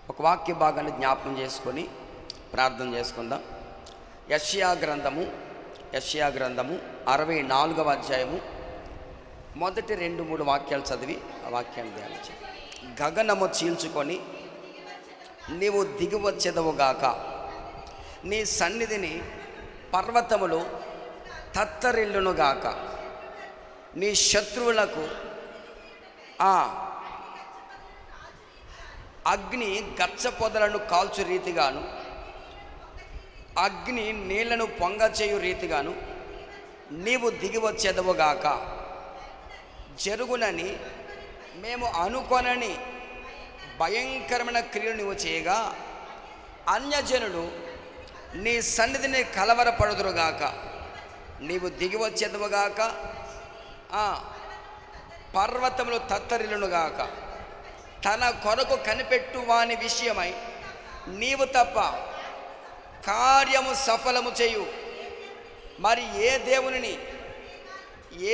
ఒక వాక్య భాగాన్ని జ్ఞాపకం చేసుకొని ప్రార్థన చేసుకుందాం. యెషయా గ్రంథము 64వ అధ్యాయము మొదటి 2-3 వాక్యాలు చదివి ఆ వాక్యాన్ని ధ్యానించాం. గగనము చీల్చుకొని నీవు దిగివచ్చెదవుగాక, నీ సన్నిధిని పర్వతములు తత్తరిల్లునుగాక, నీ శత్రువులకు అగ్ని గచ్చ పొదలను కాల్చు రీతిగాను, అగ్ని నీళ్లను పొంగచేయు రీతిగాను నీవు దిగివచ్చెదవుగాక. జరుగునని మేము అనుకొనని భయంకరమైన క్రియలు నువ్వు చేయగా అన్యజనులు నీ సన్నిధిని కలవరపడుదురుగాక. నీవు దిగివచ్చెదవుగాక, పర్వతములు తత్తరిల్లునుగాక. తన కొరకు కనిపెట్టు వాని విషయమై నీవు తప్ప కార్యము సఫలము చేయు మరి ఏ దేవునిని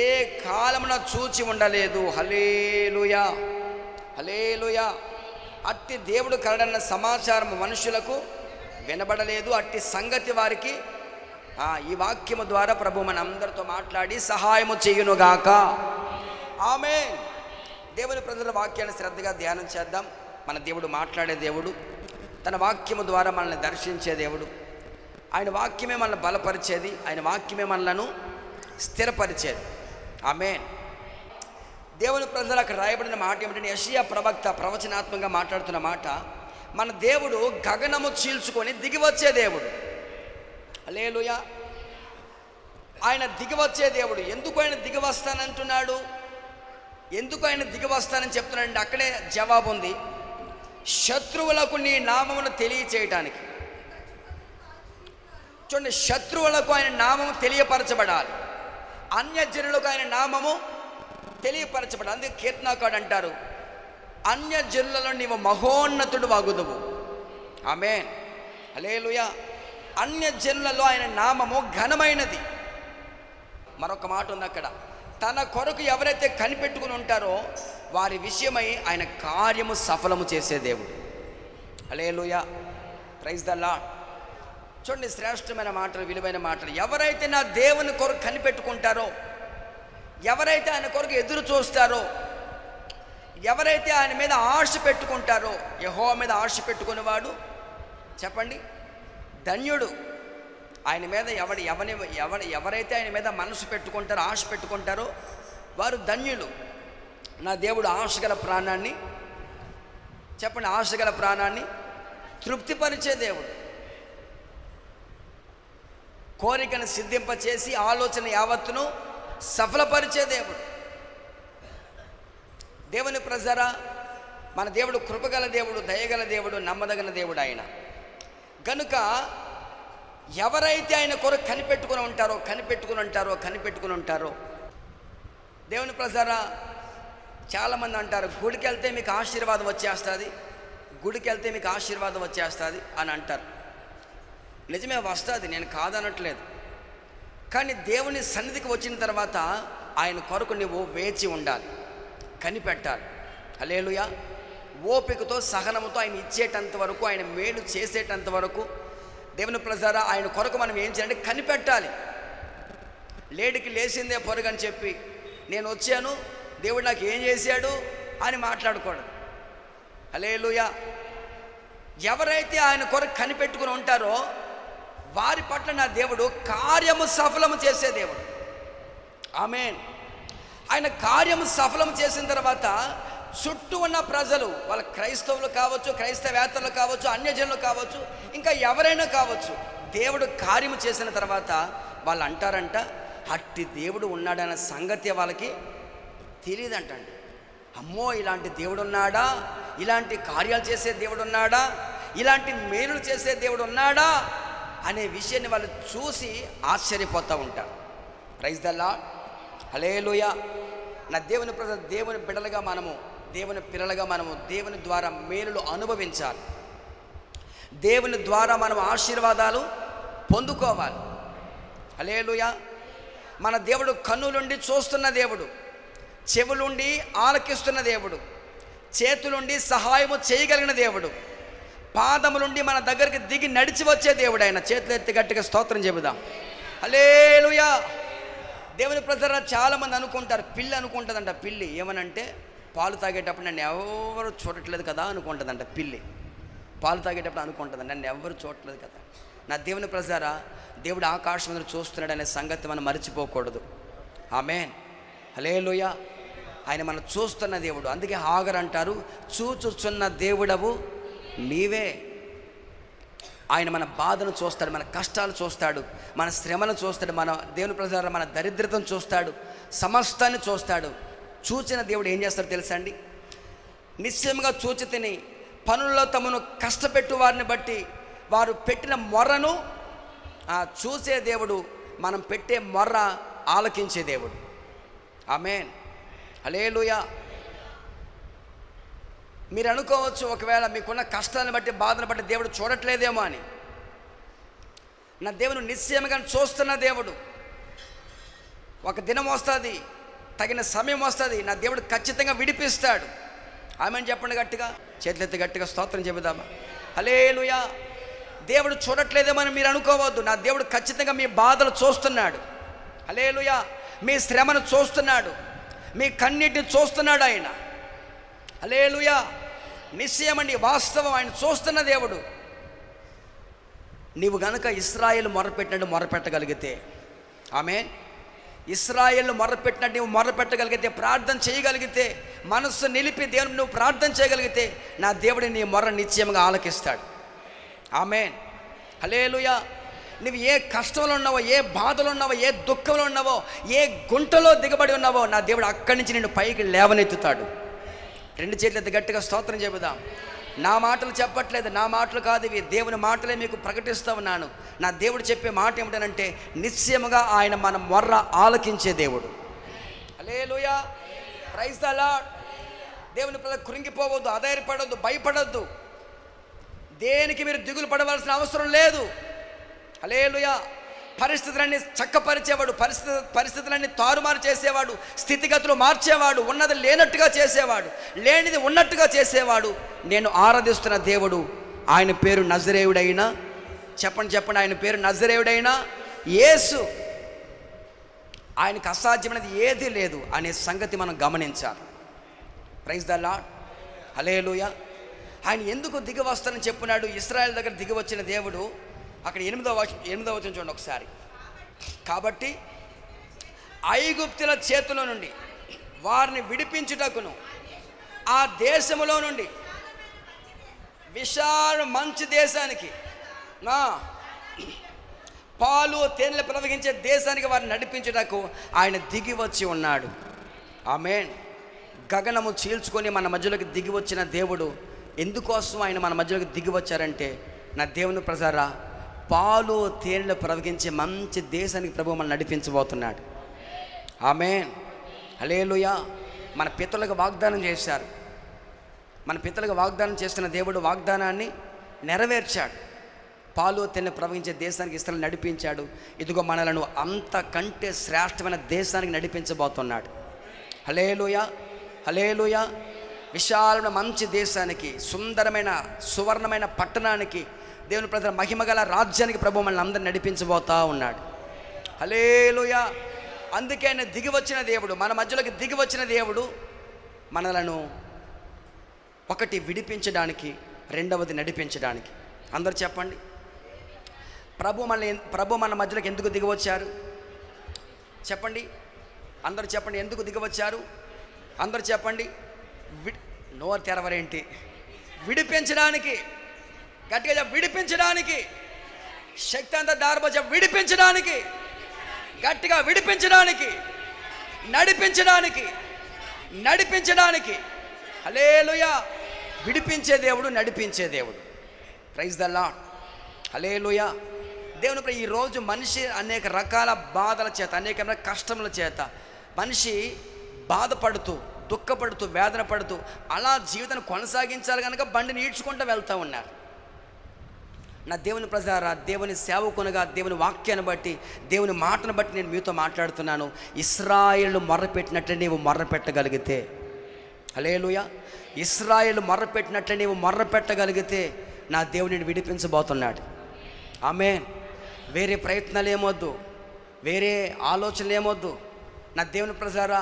ఏ కాలమున చూచి ఉండలేదు. హల్లెలూయా, హల్లెలూయా. అట్టి దేవుడు కలడన్న సమాచారం మనుషులకు వినబడలేదు. అట్టి సంగతి వారికి ఈ వాక్యము ద్వారా ప్రభు మన అందరితో మాట్లాడి సహాయము చేయునుగాక. ఆమేన్. దేవుని ప్రజల వాక్యాన్ని శ్రద్ధగా ధ్యానం చేద్దాం. మన దేవుడు మాట్లాడే దేవుడు, తన వాక్యము ద్వారా మనల్ని దర్శించే దేవుడు. ఆయన వాక్యమే మనల్ని బలపరిచేది, ఆయన వాక్యమే మనలను స్థిరపరిచేది. ఆమేన్. దేవుని ప్రజలు అక్కడ రాయబడిన మాట ఏమిటంటే, యెషయా ప్రవక్త ప్రవచనాత్మకంగా మాట్లాడుతున్న మాట, మన దేవుడు గగనము చీల్చుకొని దిగివచ్చే దేవుడు. హల్లెలూయా. ఆయన దిగివచ్చే దేవుడు. ఎందుకు ఆయన దిగివస్తానంటున్నాడు? ఎందుకు ఆయన దిగివస్తానని చెప్తున్నాడంటే అక్కడే జవాబు ఉంది. శత్రువులకు నీ నామమును తెలియచేయటానికి. చూడండి, శత్రువులకు ఆయన నామము తెలియపరచబడాలి, అన్యజనులకు ఆయన నామము తెలియపరచబడాలి. అందుకే కీర్తనకారుడు అంటారు, అన్యజనులలో నీవు మహోన్నతుడు వాగుదువు. ఆమేన్, హల్లెలూయా. అన్యజనులలో ఆయన నామము ఘనమైనది. మరొక మాట ఉంది అక్కడ, తన కొరకు ఎవరైతే కనిపెట్టుకుని ఉంటారో వారి విషయమై ఆయన కార్యము సఫలము చేసే దేవుడు. Hallelujah, praise the lord. చూడండి, శ్రేష్టమైన మాటలు, విలువైన మాటలు. ఎవరైతే నా దేవుని కొరకు కనిపెట్టుకుంటారో, ఎవరైతే ఆయన కొరకు ఎదురు చూస్తారో, ఎవరైతే ఆయన మీద ఆశ పెట్టుకుంటారో, యెహోవా మీద ఆశ పెట్టుకునేవాడు చెప్పండి ధన్యుడు. ఆయన మీద ఎవరైతే ఆయన మీద మనసు పెట్టుకుంటారో, ఆశ పెట్టుకుంటారో వారు ధన్యులు. నా దేవుడు ఆశగల ప్రాణాన్ని చెప్పండి, ఆశగల ప్రాణాన్ని తృప్తిపరిచే దేవుడు. కోరికను సిద్ధింపచేసి ఆలోచన యావత్తును సఫలపరిచే దేవుడు. దేవుని ప్రజరా, మన దేవుడు కృపగల దేవుడు, దయగల దేవుడు, నమ్మదగిన దేవుడు ఆయన. కనుక ఎవరైతే ఆయన కొరకు కనిపెట్టుకుని ఉంటారో దేవుని ప్రజరా, చాలామంది అంటారు గుడికి వెళ్తే మీకు ఆశీర్వాదం వచ్చేస్తుంది అని అంటారు. నిజమే, వస్తుంది, నేను కాదనట్లేదు. కానీ దేవుని సన్నిధికి వచ్చిన తర్వాత ఆయన కొరకు నువ్వు వేచి ఉండాలి, కనిపెట్టాలి. హల్లెలూయా. ఓపికతో, సహనముతో ఆయన ఇచ్చేటంత వరకు, ఆయన మేలు చేసేటంత వరకు దేవుని ప్రజారా ఆయన కొరకు మనం ఏం చేయాలంటే కనిపెట్టాలి. లేడికి లేచిందే పొరుగని చెప్పి నేను వచ్చాను, దేవుడు నాకు ఏం చేశాడు అని మాట్లాడకూడదు. హల్లెలూయా. ఎవరైతే ఆయన కొరకు కనిపెట్టుకుని ఉంటారో వారి పట్ల నా దేవుడు కార్యము సఫలము చేసే దేవుడు. ఆమేన్. ఆయన కార్యము సఫలము చేసిన తర్వాత చుట్టూ ఉన్న ప్రజలు, వాళ్ళ క్రైస్తవులు కావచ్చు, క్రైస్తవేతరులు కావచ్చు, అన్యజనులు కావచ్చు, ఇంకా ఎవరైనా కావచ్చు, దేవుడు కార్యము చేసిన తర్వాత వాళ్ళు అంటారంట, అట్టి దేవుడు ఉన్నాడన్న సంగతి వాళ్ళకి తెలియదంటండి. అమ్మో, ఇలాంటి దేవుడు ఉన్నాడా, ఇలాంటి కార్యాలు చేసే దేవుడు ఉన్నాడా, ఇలాంటి మేలులు చేసే దేవుడు ఉన్నాడా అనే విషయాన్ని వాళ్ళు చూసి ఆశ్చర్యపోతూ ఉంటారు. ప్రైజ్ ద లార్డ్, హల్లెలూయా. నా దేవుని ప్రజలు, దేవుని బిడ్డలుగా మనము, దేవుని పిల్లలుగా మనము దేవుని ద్వారా మేలులు అనుభవించాలి. దేవుని ద్వారా మనం ఆశీర్వాదాలు పొందుకోవాలి. హల్లెలూయా. మన దేవుడు కన్నులుండి చూస్తున్న దేవుడు, చెవులుండి ఆలకిస్తున్న దేవుడు, చేతులుండి సహాయము చేయగలిగిన దేవుడు. పాదములుండి మన దగ్గరికి దిగి నడిచి వచ్చే దేవుడు ఆయన. చేతులు ఎత్తి గట్టిగా స్తోత్రం చెబుదాం. హల్లెలూయా. దేవుని ప్రజలు చాలామంది అనుకుంటారు, పిల్లి అనుకుంటుందంట. పిల్లి ఏమనంటే పాలు తాగేటప్పుడు నన్ను ఎవరు చూడట్లేదు కదా అనుకుంటుందంట. పిల్లి పాలు తాగేటప్పుడు అనుకుంటుంది, నన్ను ఎవరు చూడట్లేదు కదా. నా దేవుని ప్రజారా, దేవుడు ఆకాశం మీద చూస్తున్నాడు అనే సంగతి మనం మర్చిపోకూడదు. ఆమేన్. హల్లెలూయా. ఆయన మనం చూస్తున్న దేవుడు. అందుకే హాగర్ అంటారు, చూచుచున్న దేవుడవు నీవే. ఆయన మన బాధను చూస్తాడు, మన కష్టాలు చూస్తాడు, మన శ్రమను చూస్తాడు, మన దేవుని ప్రజారా మన దరిద్రతను చూస్తాడు, సమస్తాన్ని చూస్తాడు. చూచిన దేవుడు ఏం చేస్తాడు తెలుసా అండి? నిశ్చయంగా చూచి తిని పనుల్లో తమను కష్టపెట్టు వారిని బట్టి వారు పెట్టిన మొర్రను చూసే దేవుడు, మనం పెట్టే మొర్ర ఆలకించే దేవుడు. ఆమేన్. హల్లెలూయా. మీరు అనుకోవచ్చు, ఒకవేళ మీకున్న కష్టాన్ని బట్టి బాధను బట్టి దేవుడు చూడట్లేదేమో అని. నా దేవుడు నిశ్చయంగా చూస్తున్న దేవుడు. ఒక దినం వస్తుంది, తగిన సమయం వస్తుంది, నా దేవుడు ఖచ్చితంగా విడిపిస్తాడు. ఆమేన్ చెప్పండి గట్టిగా, చేతులెత్తి గట్టిగా స్తోత్రం చెబుదామా. హల్లెలూయా. దేవుడు చూడట్లేదేమో అని మీరు అనుకోవద్దు. నా దేవుడు ఖచ్చితంగా మీ బాధలు చూస్తున్నాడు. హల్లెలూయా. మీ శ్రమను చూస్తున్నాడు, మీ కన్నీటిని చూస్తున్నాడు ఆయన. హల్లెలూయా. నిశ్చయమండి, వాస్తవం, ఆయన చూస్తున్న దేవుడు. నీవు గనుక ఇశ్రాయేలు మొరపెట్టినట్టు మొరపెట్టగలిగితే, ఆమేన్, ఇశ్రాయేలు మొరపెట్టినట్టు నువ్వు మొరపెట్టగలిగితే, ప్రార్థన చేయగలిగితే, మనస్సు నిలిపి దేవుని నువ్వు ప్రార్థన చేయగలిగితే, నా దేవుడు నీ మొర్ర నిశ్చయంగా ఆలకిస్తాడు. ఆమేన్. హల్లెలూయా. నువ్వు ఏ కష్టంలో ఉన్నావో, ఏ బాధలో ఉన్నావో, ఏ దుఃఖంలో ఉన్నావో, ఏ గుంటలో దిగబడి ఉన్నావో, నా దేవుడు అక్కడి నుంచి నిన్ను పైకి లేవనెత్తుతాడు. రెండు చేతులెత్తి గట్టిగా స్తోత్రం చెబుదాం. నా మాటలు చెప్పట్లేదు, నా మాటలు కాదు ఇవి, దేవుని మాటలే మీకు ప్రకటిస్తూ ఉన్నాను. నా దేవుడు చెప్పే మాట ఏమిటనంటే, నిశ్చయముగా ఆయన మన మొర్ర ఆలకించే దేవుడు. హల్లెలూయా. Praise the Lord. దేవుని ప్రజలు కృంగిపోవద్దు, అధైర్యపడొద్దు, భయపడొద్దు. దేనికి మీరు దిగులు పడవలసిన అవసరం లేదు. హల్లెలూయా. పరిస్థితులన్నీ చక్కపరిచేవాడు, పరిస్థితులన్నీ తారుమారు చేసేవాడు, స్థితిగతులు మార్చేవాడు, ఉన్నది లేనట్టుగా చేసేవాడు, లేనిది ఉన్నట్టుగా చేసేవాడు నేను ఆరాధిస్తున్న దేవుడు. ఆయన పేరు నజరేయుడైన, చెప్పండి చెప్పండి, ఆయన పేరు నజరేయుడైన యేసు. ఆయనకు అసాధ్యమైనది ఏదీ లేదు అనే సంగతి మనం గమనించాలి. Praise the Lord. హల్లెలూయా. ఆయన ఎందుకు దిగి వస్తానని చెప్పినాడు? ఇశ్రాయేలు దగ్గర దిగి వచ్చిన దేవుడు, అక్కడ 8వ వచనం చూడండి ఒకసారి. కాబట్టి ఐగుప్తుల చేతుల నుండి వారిని విడిపించుటకును, ఆ దేశములో నుండి విశాల మంచి దేశానికి, పాలు తేనెలు ప్రవహించే దేశానికి వారిని నడిపించుటకు ఆయన దిగి వచ్చి ఉన్నాడు. ఆమేన్. గగనము చీల్చుకొని మన మధ్యలోకి దిగి వచ్చిన దేవుడు. ఎందుకోసం ఆయన మన మధ్యలోకి దిగి వచ్చారంటే, నా దేవుని ప్రజారా, పాలు తేనెలు ప్రవహించే మంచి దేశానికి ప్రభు మనం నడిపించబోతున్నాడు. ఆమేన్. హల్లెలూయా. మన పితరులకు వాగ్దానం చేశారు. మన పితరులకు వాగ్దానం చేస్తున్న దేవుడు వాగ్దానాన్ని నెరవేర్చాడు. పాలు తేనెలు ప్రవహించే దేశానికి ఇస్రాయేలు నడిపించాడు. ఇదిగో మనలను అంతకంటే శ్రేష్టమైన దేశానికి నడిపించబోతున్నాడు. హల్లెలూయా. హల్లెలూయా. విశాలమైన మంచి దేశానికి, సుందరమైన సువర్ణమైన పట్టణానికి, దేవుని ప్రజల మహిమగల రాజ్యానికి ప్రభు మనల్ని అందరిని నడిపించబోతా ఉన్నాడు. హల్లెలూయా. అందుకే ఆయన దిగి వచ్చిన దేవుడు, మన మధ్యలోకి దిగి వచ్చిన దేవుడు మనలను ఒకటి విడిపించడానికి, రెండవది నడిపించడానికి. అందరూ చెప్పండి, ప్రభు మన మధ్యలోకి ఎందుకు దిగి వచ్చారు? చెప్పండి, అందరూ చెప్పండి, ఎందుకు దిగి వచ్చారు? అందరూ చెప్పండి. నోరు తెరవరేంటి? విడిపించడానికి. గట్టిగా విడిపించడానికి. శక్తి అంతా దారిపోచ విడిపించడానికి, గట్టిగా విడిపించడానికి, నడిపించడానికి, నడిపించడానికి. హల్లెలూయా. విడిపించే దేవుడు, నడిపించే దేవుడు. Praise the Lord. హల్లెలూయా. దేవుని ఈరోజు మనిషి అనేక రకాల బాధల చేత, అనేక కష్టముల చేత మనిషి బాధపడుతూ, దుఃఖపడుతూ, వేదన పడుతూ అలా జీవితాన్ని కొనసాగించాలి కనుక బండిని ఈడ్చుకుంటూ వెళ్తూ ఉన్నారు. నా దేవుని ప్రజారా, దేవుని సేవకునిగా, దేవుని వాక్యాన్ని బట్టి, దేవుని మాటను బట్టి నేను మీతో మాట్లాడుతున్నాను. ఇశ్రాయేలు మొర్రపెట్టినట్లే నీవు మొర్రపెట్టగలిగితే, హల్లెలూయా, ఇశ్రాయేలు మొర్రపెట్టినట్లే నీవు మొర్రపెట్టగలిగితే నా దేవుడిని విడిపించబోతున్నాడు. ఆమేన్. వేరే ప్రయత్నాలు ఏమొద్దు, వేరే ఆలోచనలు ఏమొద్దు. నా దేవుని ప్రజలారా,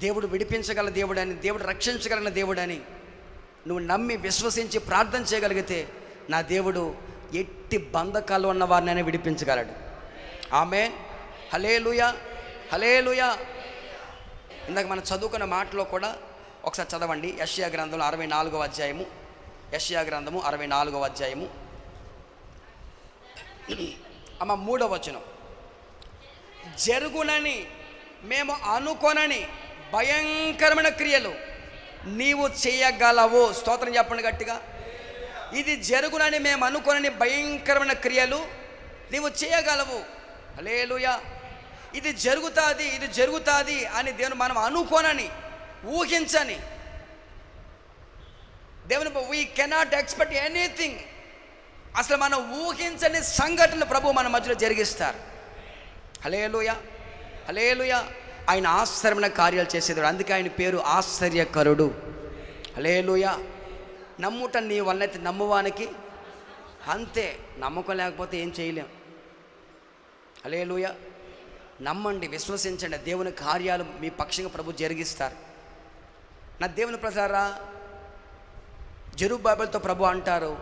దేవుడు విడిపించగల దేవుడని, దేవుడు రక్షించగలిగిన దేవుడని నువ్వు నమ్మి విశ్వసించి ప్రార్థన చేయగలిగితే నా దేవుడు ఎట్టి బంధకాలు ఉన్న వారినైనా విడిపించగలడు. ఆమేన్. హల్లెలూయా, హల్లెలూయా. ఇందాక మనం చదువుకున్న మాటలో కూడా ఒకసారి చదవండి. యెషయా గ్రంథం 64వ అధ్యాయము. యెషయా గ్రంథము 64వ అధ్యాయము 3వ వచనం. జరుగునని మేము అనుకోనని భయంకరమైన క్రియలు నీవు చేయగలవు. స్తోత్రం చెప్పండి గట్టిగా. ఇది జరుగునని మేము అనుకోనని భయంకరమైన క్రియలు నీవు చేయగలవు. హల్లెలూయా. ఇది జరుగుతుంది, ఇది జరుగుతుంది అని దేవుని మనం అనుకోనని, ఊహించని, దేవుని వీ కెనాట్ ఎక్స్పెక్ట్ ఎనీథింగ్. అసలు మనం ఊహించని సంఘటన ప్రభు మన మధ్యలో జరిగిస్తారు. హల్లెలూయా, హల్లెలూయా. ఆయన ఆశ్చర్యమైన కార్యాలు చేసేవాడు, అందుకే ఆయన పేరు ఆశ్చర్యకరుడు. హల్లెలూయా. నమ్ముట నీ వల్లైతే నమ్మువానికి అంతే, నమ్మకం లేకపోతే ఏం చేయలేం. హల్లెలూయా. నమ్మండి, విశ్వసించండి, దేవుని కార్యాలు మీ పక్షంగా ప్రభు జరిగిస్తారు. నా దేవుని ప్రజలారా, జెరుబ్బాబెలుతో ప్రభు అంటారు,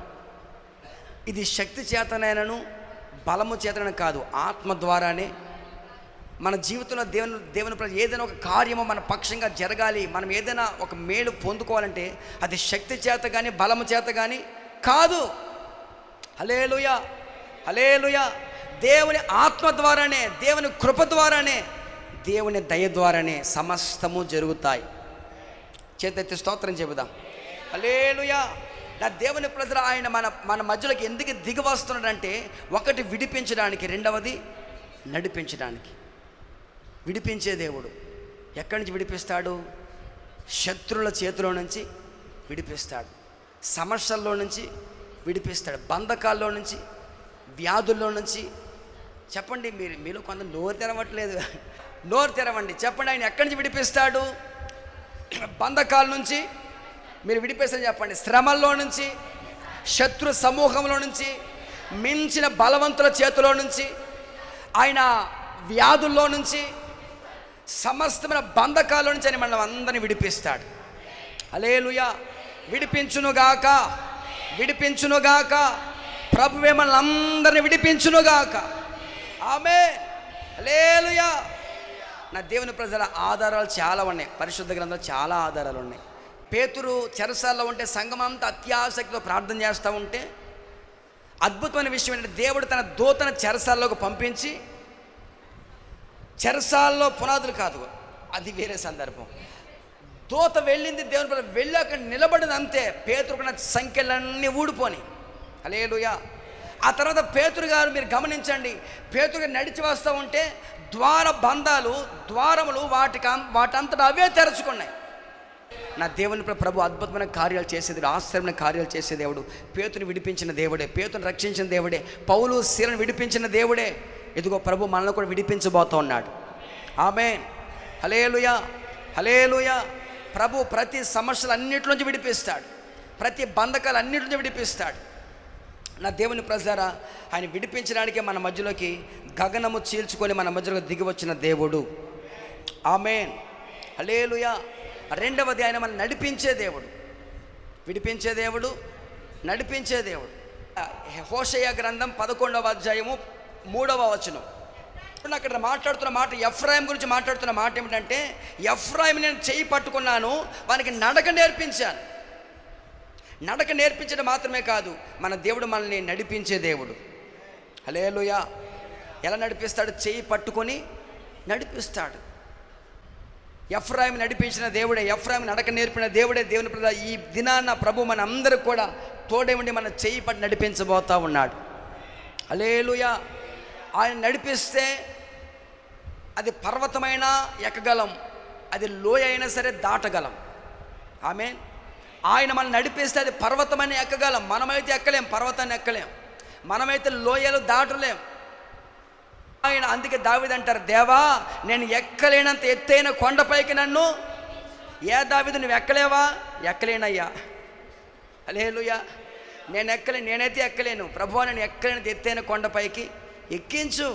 ఇది శక్తి చేతనైనను బలము చేతనైనా కాదు, ఆత్మ ద్వారానే మన జీవితంలో దేవుని ఏదైనా ఒక కార్యము మన పక్షంగా జరగాలి, మనం ఏదైనా ఒక మేలు పొందుకోవాలంటే అది శక్తి చేత కానీ బలము చేత కానీ కాదు. హల్లెలూయా, హల్లెలూయా. దేవుని ఆత్మ ద్వారానే, దేవుని కృప ద్వారానే, దేవుని దయ ద్వారానే సమస్తము జరుగుతాయి. చేతెత్తి స్తోత్రం చెబుదాం. హల్లెలూయా. నా దేవుని ప్రజలు ఆయన మన మధ్యలోకి ఎందుకు దిగి వస్తున్నాడంటే, ఒకటి విడిపించడానికి, రెండవది నడిపించడానికి. విడిపించే దేవుడు ఎక్కడి నుంచి విడిపిస్తాడు? శత్రువుల చేతిలో నుంచి విడిపిస్తాడు, సమస్యల్లో నుంచి విడిపిస్తాడు, బంధకాల్లో నుంచి, వ్యాధుల్లో నుంచి. చెప్పండి, మీలో కొంత నోరు తెరవట్లేదు, నోరు తెరవండి, చెప్పండి. ఆయన ఎక్కడి నుంచి విడిపిస్తాడు? బంధకాల నుంచి మీరు విడిపిస్తారని చెప్పండి. శ్రమల్లో నుంచి, శత్రు సమూహంలో నుంచి, మించిన బలవంతుల చేతిలో నుంచి, ఆయన వ్యాధుల్లో నుంచి, సమస్తమైన బంధకాల నుంచి ఆయన మనం అందరినీ విడిపిస్తాడు. హల్లెలూయా. విడిపించునుగాక, విడిపించునుగాక. ప్రభువే మనల్ని అందరినీ విడిపించునుగాక. ఆమేన్. హల్లెలూయా. నా దేవుని ప్రజల ఆధారాలు చాలా ఉన్నాయి, పరిశుద్ధ గ్రంథంలో చాలా ఆధారాలు ఉన్నాయి. పేతురు చెరసాల్లో ఉంటే సంఘం అంతా అత్యాసక్తితో ప్రార్థన చేస్తూ ఉంటే అద్భుతమైన విషయం ఏంటంటే, దేవుడు తన దూతను చెరసాల్లోకి పంపించి, చెరసాల్లో పునాదులు కాదు, అది వేరే సందర్భం. దూత వెళ్ళింది, దేవుని ప్రజలు వెళ్ళి అక్కడ నిలబడింది, అంతే. పేతురుకున్న సంఖ్యలన్నీ ఊడిపోని. హల్లెలూయా. ఆ తర్వాత పేతురు గారు, మీరు గమనించండి, పేతురు గారు నడిచి వస్తూ ఉంటే ద్వారములు వాటంతటా అవే తెరుచుకున్నాయి. నా దేవుని ప్రభు అద్భుతమైన కార్యాలు చేసేది, ఆశ్చర్యమైన కార్యాలు చేసే దేవుడు. పేతుని విడిపించిన దేవుడే, పేతుని రక్షించిన దేవుడే, పౌలు సీలను విడిపించిన దేవుడే. ఇదిగో ప్రభు మనల్ని కూడా విడిపించబోతూ ఉన్నాడు. ఆమేన్. హల్లెలూయా, హల్లెలూయా. ప్రభు ప్రతి సమస్యలు అన్నిటి నుంచి విడిపిస్తాడు, ప్రతి బంధకాలు అన్నిటి నుంచి విడిపిస్తాడు. నా దేవుని ప్రజలారా, ఆయన విడిపించడానికే మన మధ్యలోకి గగనము చీల్చుకొని మన మధ్యలోకి దిగి వచ్చిన దేవుడు. ఆమేన్. హల్లెలూయా. రెండవది, ఆయన మనం నడిపించే దేవుడు. విడిపించే దేవుడు, నడిపించే దేవుడు. హోషేయ గ్రంథం 11వ అధ్యాయము 3వ వచనం. అక్కడ మాట్లాడుతున్న మాట, ఎఫ్రాయిం గురించి మాట్లాడుతున్న మాట ఏమిటంటే, ఎఫ్రాయిం నేను చెయ్యి పట్టుకున్నాను, వానికి నడక నేర్పించాను. నడక నేర్పించడం మాత్రమే కాదు, మన దేవుడు మనల్ని నడిపించే దేవుడు. హల్లెలూయా. ఎలా నడిపిస్తాడు? చెయ్యి పట్టుకొని నడిపిస్తాడు. ఎఫ్రాయిం నడిపించిన దేవుడే, ఎఫ్రాయిం నడక నేర్పిన దేవుడే. దేవుని ప్రజల ఈ దినాన్న ప్రభు మన అందరికి కూడా తోడే ఉండి మన చెయ్యి పట్టి నడిపించబోతా ఉన్నాడు. హల్లెలూయా. ఆయన నడిపిస్తే అది పర్వతమైనా ఎక్కగలం, అది లోయ అయినా సరే దాటగలం. ఆమేన్. ఆయన మనం నడిపిస్తే అది పర్వతమైన ఎక్కగలం, మనమైతే ఎక్కలేం, పర్వతాన్ని ఎక్కలేం, మనమైతే లోయలు దాటలేం. ఆయన అందుకే దావీదు అంటారు, దేవా నేను ఎక్కలేనంత ఎత్తైన కొండపైకి నన్ను. ఏ దావీదు, నువ్వు ఎక్కలేవా? ఎక్కలేనయ్యా. హల్లెలూయా. నేనైతే ఎక్కలేను ప్రభువా, నేను ఎక్కలేని ఎత్తైన కొండపైకి ఎక్కించు.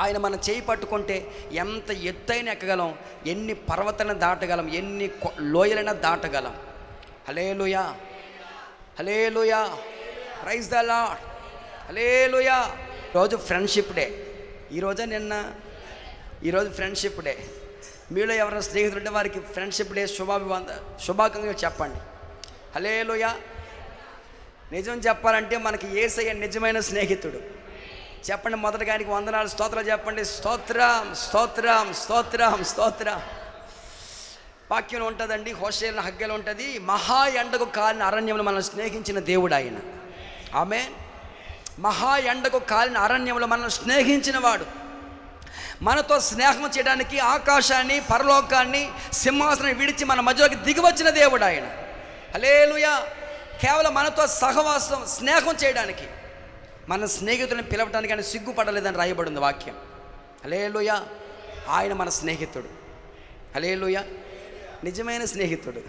ఆయన మన చేయి పట్టుకుంటే ఎంత ఎత్తైన ఎక్కగలం, ఎన్ని పర్వతాలను దాటగలం, ఎన్ని లోయలైనా దాటగలం. హల్లెలూయా, హల్లెలూయా, ప్రైజ్ ద లార్డ్, హల్లెలూయా. రోజు ఫ్రెండ్షిప్ డే. ఈరోజా నిన్న? ఈరోజు ఫ్రెండ్షిప్ డే. మీలో ఎవరైనా స్నేహితులు ఉంటే వారికి ఫ్రెండ్షిప్ డే శుభాకాంక్షలు చెప్పండి. హల్లెలూయా. నిజం చెప్పాలంటే మనకి యేసయ్య నిజమైన స్నేహితుడు. చెప్పండి, మొదటగా ఆయనకి వందనాలు, స్తోత్రాలు చెప్పండి. స్తోత్రం, స్తోత్రం, స్తోత్రం, స్తోత్రం. వాక్యం ఉంటుందండి, హోషేల హగ్గలు ఉంటుంది. మహా ఎండకు కాలిన అరణ్యంలో మనల్ని స్నేహించిన దేవుడు ఆయన. ఆమేన్. మహా ఎండకు కాలిన అరణ్యంలో మనల్ని స్నేహించిన వాడు, మనతో స్నేహం చేయడానికి ఆకాశాన్ని, పరలోకాన్ని, సింహాసనాన్ని విడిచి మన మధ్యలోకి దిగివచ్చిన దేవుడు ఆయన. హల్లెలూయా. కేవలం మనతో సహవాసం, స్నేహం చేయడానికి, మన స్నేహితులను పిలవడానికి ఆయన సిగ్గుపడలేదని రాయబడింది వాక్యం. హల్లెలూయా. ఆయన మన స్నేహితుడు. హల్లెలూయా. నిజమైన స్నేహితుడు.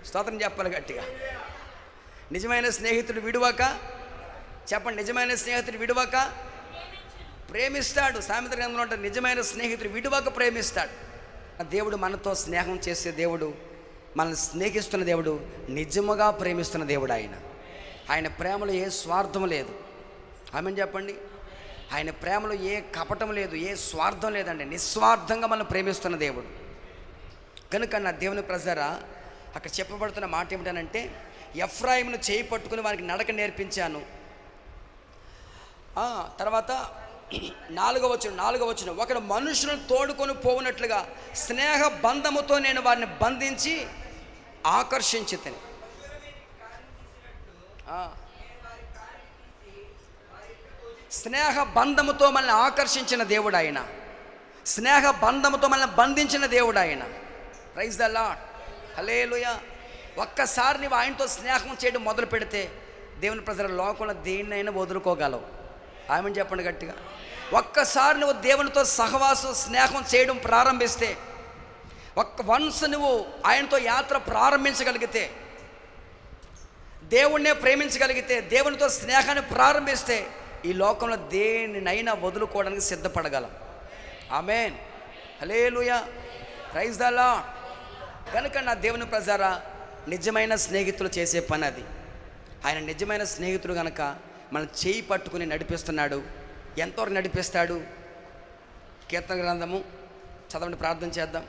స్తోత్రం చెప్పాలి గట్టిగా. నిజమైన స్నేహితుడు విడువక, చెప్పండి, నిజమైన స్నేహితుడు విడువక ప్రేమిస్తాడు. సామెతల గ్రంథంలో ఉంటుంది, నిజమైన స్నేహితుడు విడువక ప్రేమిస్తాడు. దేవుడు మనతో స్నేహం చేసే దేవుడు, మనల్ని స్నేహిస్తున్న దేవుడు, నిజముగా ప్రేమిస్తున్న దేవుడు ఆయన. ఆయన ప్రేమలో ఏ స్వార్థం లేదు. ఆమేన్ చెప్పండి. ఆయన ప్రేమలో ఏ కపటం లేదు, ఏ స్వార్థం లేదండి. నిస్వార్థంగా మనల్ని ప్రేమిస్తున్న దేవుడు. కనుక నా దేవుని ప్రజరా, అక్కడ చెప్పబడుతున్న మాట ఏమిటనంటే, ఎఫ్రాయిమును చేయి పట్టుకుని వారికి నడక నేర్పించాను. తర్వాత 4వ వచనం, ఒకడు మనుషులను తోడుకొని పోవునట్లుగా స్నేహ బంధముతో నేను వారిని బంధించి ఆకర్షించితిని. స్నేహ బంధముతో మనల్ని ఆకర్షించిన దేవుడు ఆయన. స్నేహ బంధముతో మనల్ని బంధించిన దేవుడు ఆయన. ప్రైజ్ ద లార్డ్, హల్లెలూయా. ఒక్కసారి నువ్వు ఆయనతో స్నేహం చేయడం మొదలు పెడితే దేవుని ప్రజల లోకంలో దేన్నైనా వదులుకోగలవు. ఆమేన్ చెప్పండి గట్టిగా. ఒక్కసారి నువ్వు దేవునితో సహవాసం, స్నేహం చేయడం ప్రారంభిస్తే, వన్స్ నువ్వు ఆయనతో యాత్ర ప్రారంభించగలిగితే, దేవుణ్ణే ప్రేమించగలిగితే, దేవునితో స్నేహాన్ని ప్రారంభిస్తే, ఈ లోకంలో దేనినైనా వదులుకోవడానికి సిద్ధపడగలం. ఆమేన్, హల్లెలూయా, ప్రైజ్ ద లార్డ్. కనుక నా దేవుని ప్రజారా, నిజమైన స్నేహితులు చేసే పని అది. ఆయన నిజమైన స్నేహితుడు కనుక మన చేయి పట్టుకుని నడిపిస్తున్నాడు. ఎంతవరకు నడిపిస్తాడు? కీర్తన గ్రంథము చదవండి, ప్రార్థన చేద్దాం.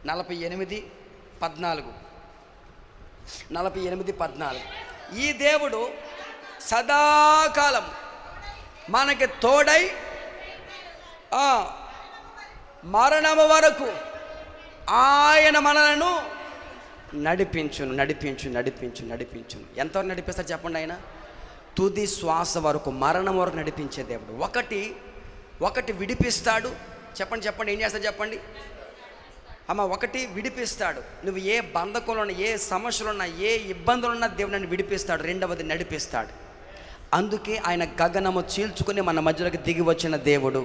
48:14. 48:14. ఈ దేవుడు సదాకాలం మనకి తోడై మరణము వరకు ఆయన మనలను నడిపించును. ఎంతవరకు నడిపిస్తారు చెప్పండి? ఆయన తుది శ్వాస వరకు, మరణం వరకు నడిపించే దేవుడు. ఒకటి విడిపిస్తాడు. చెప్పండి, ఏం చేస్తాడు చెప్పండి అమ్మ? ఒకటి విడిపిస్తాడు. నువ్వు ఏ బంధకంలో ఉన్నా, ఏ సమస్యలున్నా, ఏ ఇబ్బందులున్నా దేవుడు నన్ను విడిపిస్తాడు. రెండవది నడిపిస్తాడు. అందుకే ఆయన గగనము చీల్చుకుని మన మధ్యలోకి దిగి వచ్చిన దేవుడు.